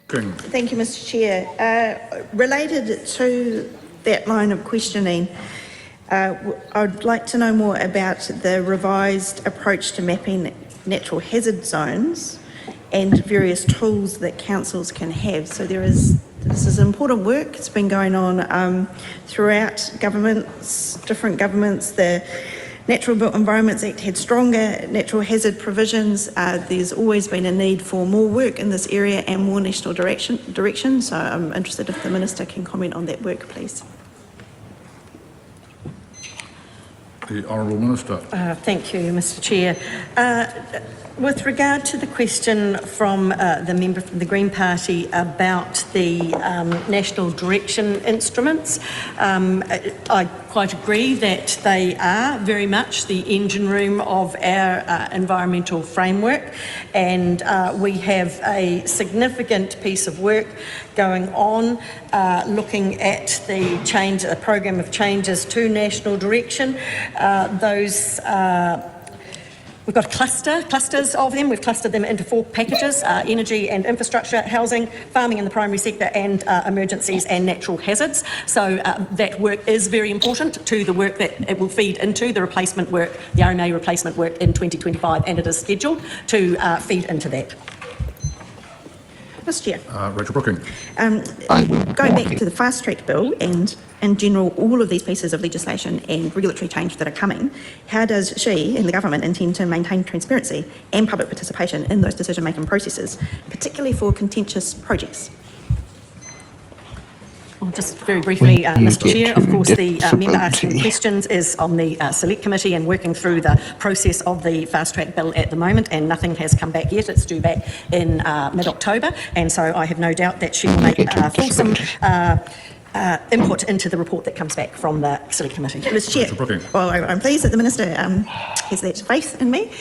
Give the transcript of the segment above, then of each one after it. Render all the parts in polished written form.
Thank you, Mr. Chair. Related to that line of questioning, I'd like to know more about the revised approach to mapping natural hazard zones and various tools that councils can have. So this is important work. It's been going on throughout governments, different governments. The Natural Built Environments Act had stronger natural hazard provisions. There's always been a need for more work in this area and more national direction. So I'm interested if the Minister can comment on that work, please. The Honourable Minister. Thank you, Mr. Chair. With regard to the question from the member from the Green Party about the national direction instruments, I quite agree that they are very much the engine room of our environmental framework, and we have a significant piece of work going on looking at a programme of changes to national direction. We've got clusters of them. We've clustered them into 4 packages: energy and infrastructure, housing, farming in the primary sector, and emergencies and natural hazards. So that work is very important to the work that it will feed into the replacement work, the RMA replacement work in 2025, and it is scheduled to feed into that. Mr. Chair. Rachel Brooking. Going back to the Fast Track Bill and in general all of these pieces of legislation and regulatory change that are coming, how does she and the government intend to maintain transparency and public participation in those decision-making processes, particularly for contentious projects? Well, just very briefly, Mr. Chair, of course, the member asking questions is on the Select Committee and working through the process of the Fast Track Bill at the moment, and nothing has come back yet. It's due back in mid-October, and so I have no doubt that she will make fulsome input into the report that comes back from the Select Committee. Mr. Chair, well, I'm pleased that the Minister has that faith in me,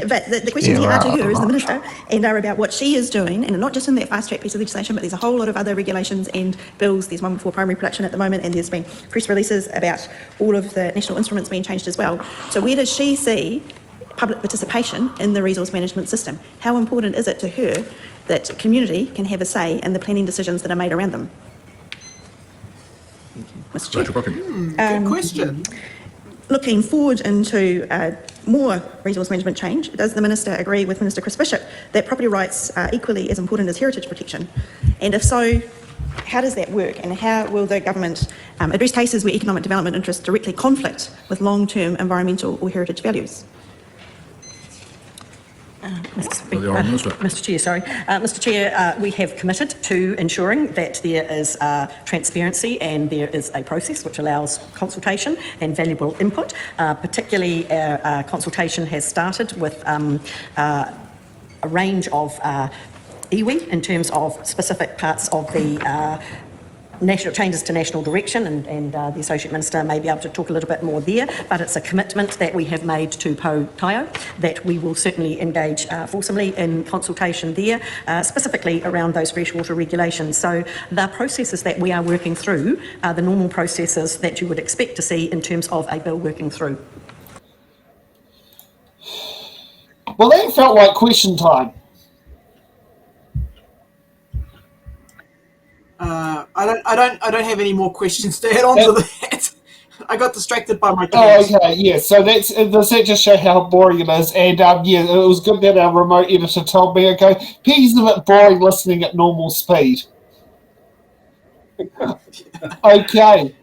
but the questions here are to her as the Minister and are about what she is doing, and not just in that fast track piece of legislation, but there's a whole lot of other regulations and bills. There's one for primary production at the moment, and there's been press releases about all of the national instruments being changed as well. So where does she see public participation in the resource management system? How important is it to her that community can have a say in the planning decisions that are made around them? Mr. Chair. Good question. Looking forward into more resource management change, does the Minister agree with Minister Chris Bishop that property rights are equally as important as heritage protection? And if so, how does that work, and how will the government address cases where economic development interests directly conflict with long-term environmental or heritage values? Mr. Chair, Mr. Chair, we have committed to ensuring that there is transparency and there is a process which allows consultation and valuable input. Particularly, our consultation has started with a range of iwi in terms of specific parts of the national changes to national direction, and the Associate Minister may be able to talk a little bit more there, but it's a commitment that we have made to Po Taio that we will certainly engage fulsomely in consultation there, specifically around those freshwater regulations. So the processes that we are working through are the normal processes that you would expect to see in terms of a bill working through. Well, that felt like question time. I don't have any more questions to add on to that. I got distracted by my kids. Oh, okay, yeah. So does that just show how boring it is? And yeah, it was good that our remote editor told me, okay, Peggy's a bit boring listening at normal speed. Okay.